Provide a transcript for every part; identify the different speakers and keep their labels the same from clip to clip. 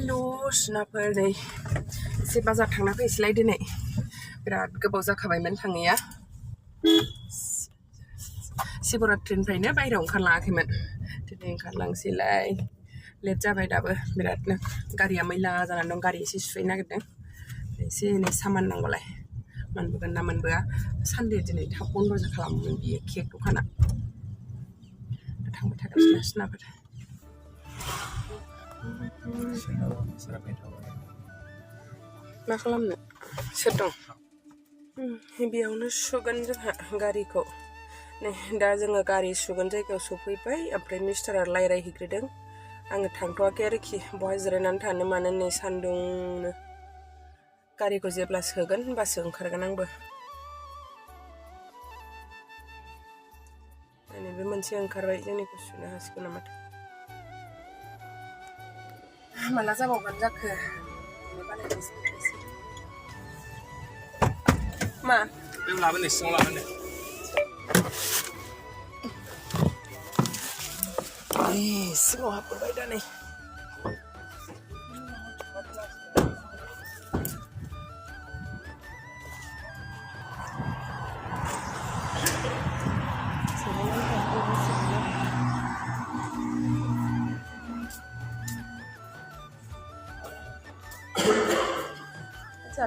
Speaker 1: hello सिनाफोर नै एसे बाजार थांना फैसैलाय दिनै बिराद गोबाव जाखाबायमोन थाङैया शिवरात्रिनिफ्रायनो बायहेरायाव ओंखारलाङाखैमोन दिनै ओंखारलांसैलाय लेट जाबाय दाबो बिरादनो गारिया मैला जानानै दं गारि एसे सुहैनो नागिरदों एसे एनै सामान नांगौलाय मोनबोगोन ना मोनबोआ सानदे दिनै थाब बन्द' खालामोमोन बियो केक दखाना थांबाय थागोन सिनाफोर मा खालामनो सोर दं बेयावनो सुगोन जोंहा गारिखौ नै दा जोङो गारि सुगोन जायगायाव सफैबाय ओमफ्राय मिस्टारा रायज्लायहैग्रोदों आङो थांथ'वाखै आरोखि बहाय जिरायनानै थानो मानो नै सान्दुंनो गारिखौ जेब्ला सोगोन होनबासो ओंखारगोन आंबो बे मोनसे ओंखारबाय जोंनिखौ सुनो हासिगोन नामाथाय माला जाबावगोन जाखो मा
Speaker 2: लाबोनो सिङाव लाबोनो
Speaker 1: सिङाव हाबबोबाय दा नै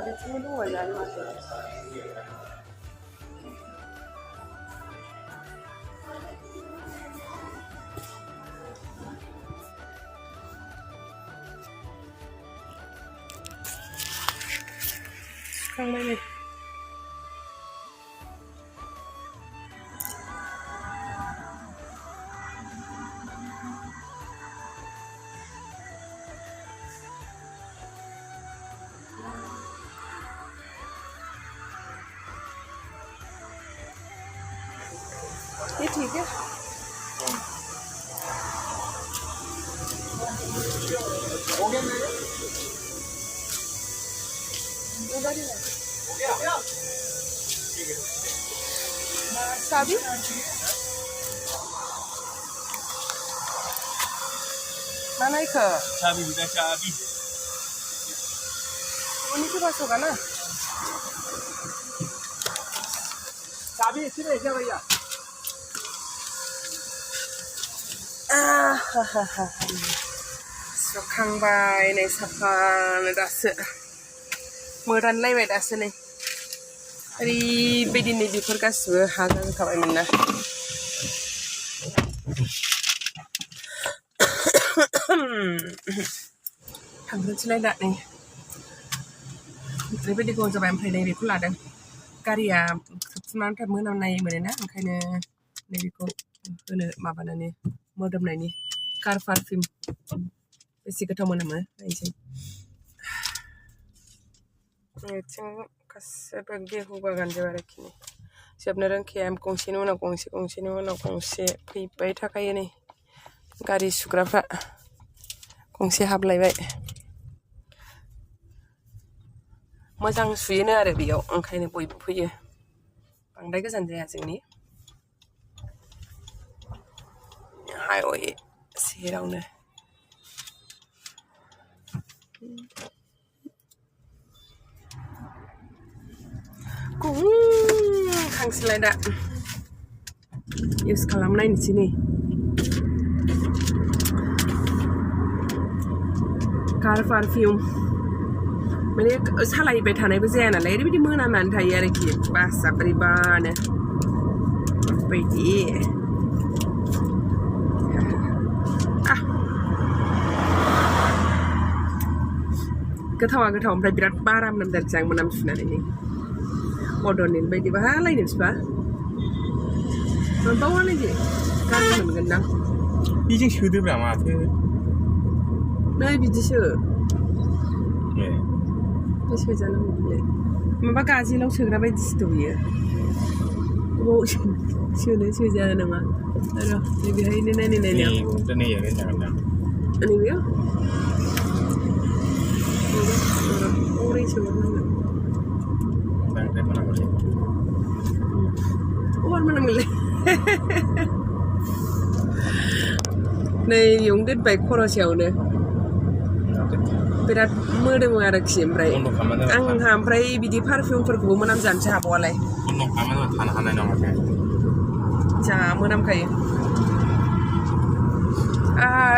Speaker 1: बिथिंबो दङ जानो माथो सुखांबाय नै ये ठीक है
Speaker 2: हो गया मेरे
Speaker 1: उधर ही
Speaker 2: हो गया ठीक है
Speaker 1: चाबी mana itu
Speaker 2: चाबी juga चाबी
Speaker 1: ini tuh masuk kan ना
Speaker 2: चाबी इसी में है भैया
Speaker 1: सुखांबाय नै साफानो दासो मोदानलायबाय दासो नै ओरैबायदि नै बेफोर गासिबो हा जाजोबखाबायमोन ना थांग्रोसैलाय दा नै ओरैबायदि गोबाव जाबाय ओमफ्राय नै बेखौ लादों गारिया खोबसिननानै मोनामनाय मोनोना ओंखायनो नैबेखौ होनो माबानानै मोदोमनायनि कार पारफिउम बेसे गोथाव मोनामो नायसै आथिं गासैबो गेहु बागान जोब आरोखि जोबनो रोंखाया गंसेनि उनाव गंसे गंसेनि उनाव गंसे फैबाय थाखायो नै गारि सुग्राफ्रा गंसे हाबलायबाय मोजां सुयोनो आरो बेयाव ओंखायनो बयबो फैयो बांद्राय गोजान जाया जोंनि हाइवे सेरावनो थांसैलाय दा इउज खालामनायनोसै नै कार पारफिउम माने सालायबाय थानायबो जाया नालाय ओरैबायदि मोनामनानै थायो आरोखि बासा बोरैबानो बायदि गोथावा गोथाव ओमफ्राय बिराद बारा मोनामदारसै आं मोनामसुनानै नै अदरनि बायदि बाहालायनो बिफा मोनबावालाय दे गाज्रि मोनगोन दां
Speaker 2: बेजों सोदोब्रा माथो
Speaker 1: नै बिदिसो सोजानांगौ बिलाय माबा गाजेलाव सोग्रा बायदिसो बियो अबाव सोनो सोजाया नामा र' नैबेहायनो नायनायाव नैबेयाव ओरै सोहरनांगोन अबार मोनामोनलाय नै बेयावनो दोनबाय खरसायावनो बिराद मोदोमो आरोखि ओमफ्राय आंहा ओमफ्राय बिदि पारफिउमफोरखौबो मोनामजानोसो हाबावालाय
Speaker 2: थानो हानाय नङा
Speaker 1: जा मोनामखायो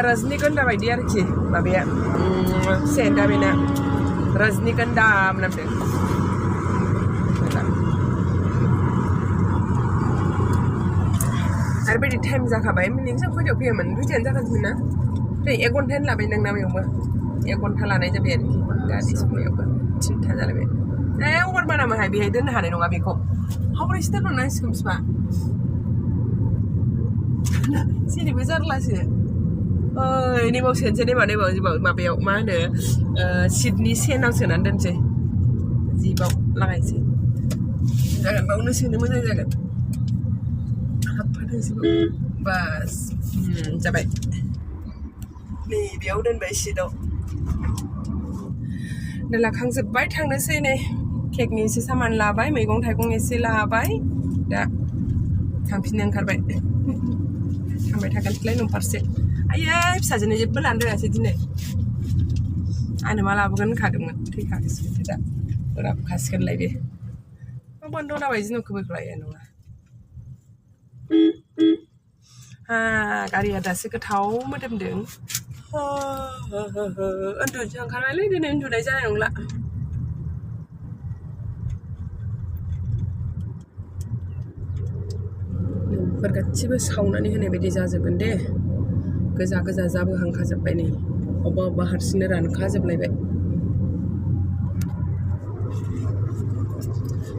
Speaker 1: रजनीगन्धा बायदि आरोखि माबाया सेन्टआ बेना रजनीगन्धा मोनामदों आरो बिदि टाइम जाखाबाय नोंसोर खयथायाव फैयोमोन 2टायानो जाखासैमोन ना ओमफ्राय 1 घन्टायानो लाबाय नोंना बेयावबो 1 घन्टा लानाय जाबाय आरोखि गारि संनायावबो 3था जालायबाय अभार बानामोहाय बेहाय दोननो हानाय नङा बेखौ हावरायसो दोनहरनांसिगोन बिफा जेरैबो जारलासो नैबाव सोनोसै नैबाव माबायाव मा होनो सिटनि सेनाव सोनानै दोनसै जिबाव लागायसै जागोन बावनो सोनो मोजां जागोन हाबफाथोंसै बास जाबाय नै बेयाव दोनबाय सिटआव दा लाखांजोब्बाय थांनोसै नै केकनि एसे सामान लाबाय मैगं थाइगं एसे लाबाय दा थांफिननो ओंखारबाय थांबाय थागोनसैलाय न'फारसे आयै फिसाजोनो जेबो लानो रोङासै दिनै आंनो मा लाबोगोन होनखादोंमोन थैखागोनसो दा बोराबखासिगोनलाय बे मा बन्द' होनाबाय जिनोखौ बोख्लाया नङा गारिया दासो गोथाव मोदोमदों उन्दुनोसो ओंखारबायलै दिनै उन्दुनाय जानाय नंला न'फोर गासिबो सावनानै होनाय बायदि जाजोबगोन दे गोजा गोजा जाबोहांखाजोब्बाय नै अबेबा अबेबा हारसिंनो रानखाजोबलायबाय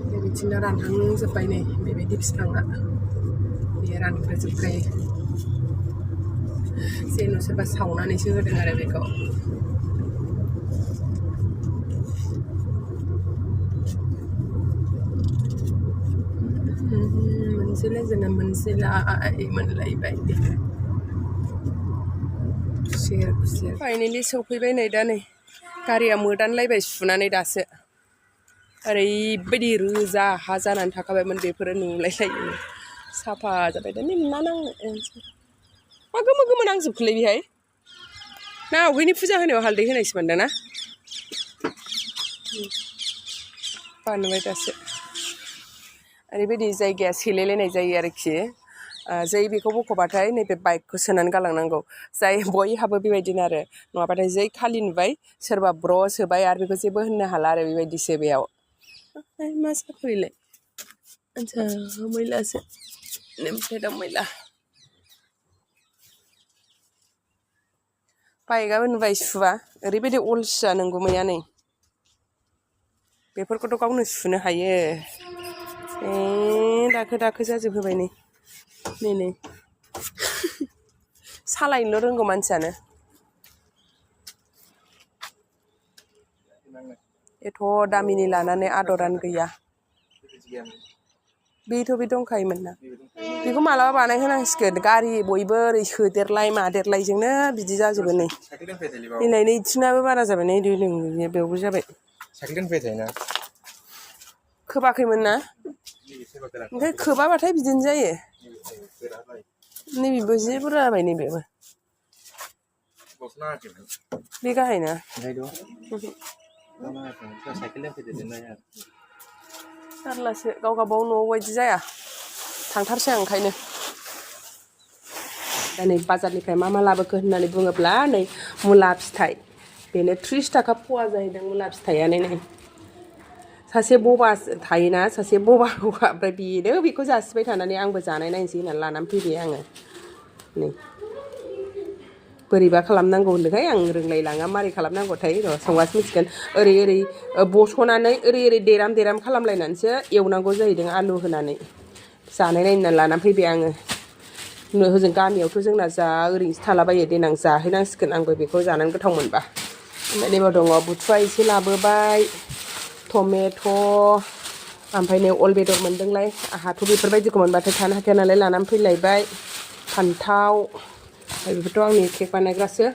Speaker 1: बेबायदिनो रानहांजोब्बाय नै बेबायदि बिफाङा बेयो रानग्रोजोबखायो जेन' सोरबा सावनानैसो होदों आरो बेखौ मोनसेलाय जोंना मोनसेलाय मोनलायबाय खुसेर फाइनेलि सौफैबाय नै दा नै गारिया मोदानलायबाय सुनानै दासो ओरैबायदि रोजा हा जानानै थाखाबायमोन बेफोरो नुलायलायो साफा जाबाय दा नै मा नांनो मा गोमो गोमो नांजोबखोलै बेहाय ना आवगैनि फुजा होनायाव हालदै होनायसो मोनदों ना बानुबाय दासो ओरैबायदि जायगाया सेलायलायनाय जायो आरोखि जै बेखौ बख'बाथाय नैबे बाइकखौ सोनानै गालांनांगौ जाय बयहाबो बेबायदिनो आरो नङाबाथाय जै खालि नुबाय सोरबा ब्र' सोबाय आरो बेखौ जेबो होननो हाला आरो बेबायदिसो बेयाव मा साफैलाय आच्छा मैलासो ओमफ्राय दा मैला बाइकआबो नुबाय सुवा ओरैबायदि अलसिया नंगौ मैया नै बेफोरखौथ' गावनो सुनो हायो दाखो दाखो जाजोबहोबाय नै नै सालायनोल' रोंगौ मानसियानो एथ' दामिनि लानानै आदरानो गैया बेथ' बे दंखायोमोन ना बेखौ मालाबा बानायहोनांसिगोन गारि बयबो ओरै सोदेरलाय मादेरलायजोंनो बिदि जाजोबो नै देलाय नै इथिंनाबो बारा जाबाय नै बेयावबो जाबाय खोबाखैमोन ना ओमफ्राय खोबाबाथाय बिदिनो जायो नैबेबो जि बुरजा जाबाय नैबेबो बे गाहायना जारलासो गाव गाबाव न'आव बायदि जाया थांथारसै आं ओंखायनो दा नै बाजारनिफ्राय मा लाबोखो होननानै बुङोब्ला नै मुला फिथाइ बेनो 30 थाखा फवा जाहैदों मुला फिथाइयानो नै सासे बबा थायोना सासे बबा हौवा ओमफ्राय बेनो बेखौ जासिबाय थानानै आंबो जानाय नायनोसै होननानै लानानै फैबाय आङो नै बोरैबा खालामनांगौ होनदोंहाय आं रोंलायलाङा मारै खालामनांगौथाय र' संगासो मिथिगोन ओरै ओरै बस'नानै ओरै ओरै देराम देराम खालामलायनानैसो एवनांगौ जाहैदों आलु होनानै जानाय नायनो लानानै फैबाय आङो हजों गामियावथ' जोंना जा ओरैनोसो थालाबायो देनां जाहैनांसिगोन आंबो बेखौ जानानै गोथाव मोनबा ओमफ्राय नैबाव दङ बुथुवा एसे लाबोबाय टमेट' ओमफ्राय नै अल बेदर मोनदोंलाय आंहाथ' बेफोरबायदिखौ मोनबाथाय थानो हाखाया नालाय लानानै फैलायबाय फान्थाव ओमफ्राय बेफोरथ' आंनि केक बानायग्रासो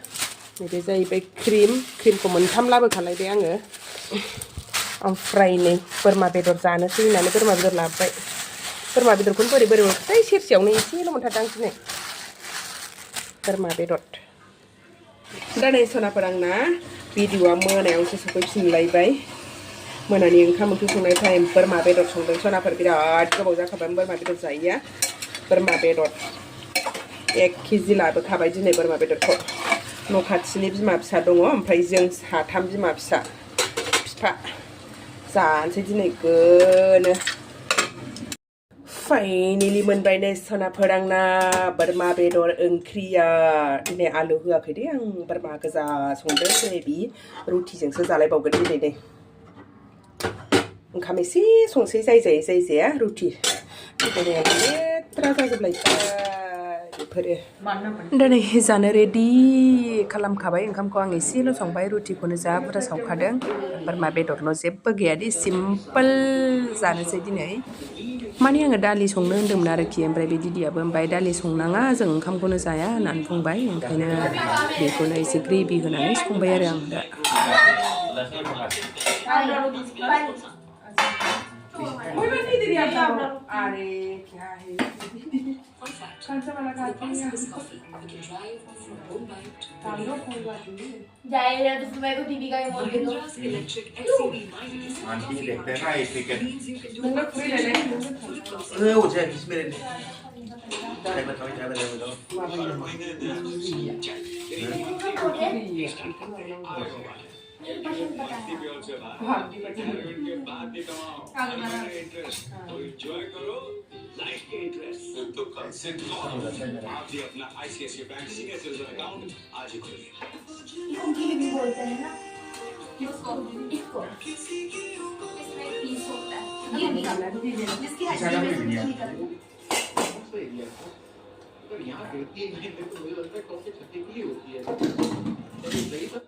Speaker 1: नैबे जाहैबाय क्रिमखौ 3 लाबोखालायबाय आङो ओमफ्राय नै बोरमा बेदर जानोसै होननानै बोरमा बेदर लाबोबाय बोरमा बेदरखौनो बोरै बोरै मोनखाय सेरसेयावनो एसेल' मोनथारदां दिनै बोरमा बेदर दा नै सनाफोर आंना भिडिअ'आ मोनायावसो सफैफिनलायबाय मोनानि ओंखाम ओंख्रि संनाय टाइम बोरमा बेदर संदों सनाफोर बिराद गोबाव जाखाबाय बोरमा बेदर जायैया बोरमा बेदर 1 केजि लाबोखाबाय दिनै बोरमा बेदरखौ न' खाथिनि बिमा फिसा दङ ओमफ्राय जों साथाम बिमा फिसा फिफा जानोसै दिनै गोनो फाइनेलि मोनबाय नै सनाफोर आंना बोरमा बेदर ओंख्रिया दिनै आलु होआखै दे आं बोरमा गोजा संदों दिनै बि रुटिजोंसो जालायबावगोन दिनै नै ओंखाम एसे संसै जाय जाया रुटि दिनै लेथ्रा जाजोबलायबाय बेफोरो दिनै जानो रेडि खालामखाबाय ओंखामखौ आं एसेल' संबाय रुटिखौनो जा बुरजा सावखादों बोरमा बेदरल' जेबो गैया दे सिम्पोल जानोसै दिनै माने आङो दालि संनो होन्दोंमोन आरोखि ओमफ्राय बे दिदियाबो ओमफ्राय दालि संनाङा जों ओंखामखौनो जाया होननानै बुंबाय ओंखायनो बेखौनो एसे ग्रेभि होनानै संबाय आरो आं दा
Speaker 2: आंटी देखते हैं ना ये क्रिकेट
Speaker 3: वो जाए किसमें चाय बताओ
Speaker 4: लाइफ के इंटरेस्ट तो कल से आप भी अपना ICICI bank senior citizen account आज ही खोलिए
Speaker 5: उनके भी बोलते हैं ना इसको इसमें पीस होता है ये निकालना जिसकी हड्डी में से निकलती
Speaker 3: यहाँ पे 1 घंटे तो मुझे लगता है कॉफी छत्ती की होती है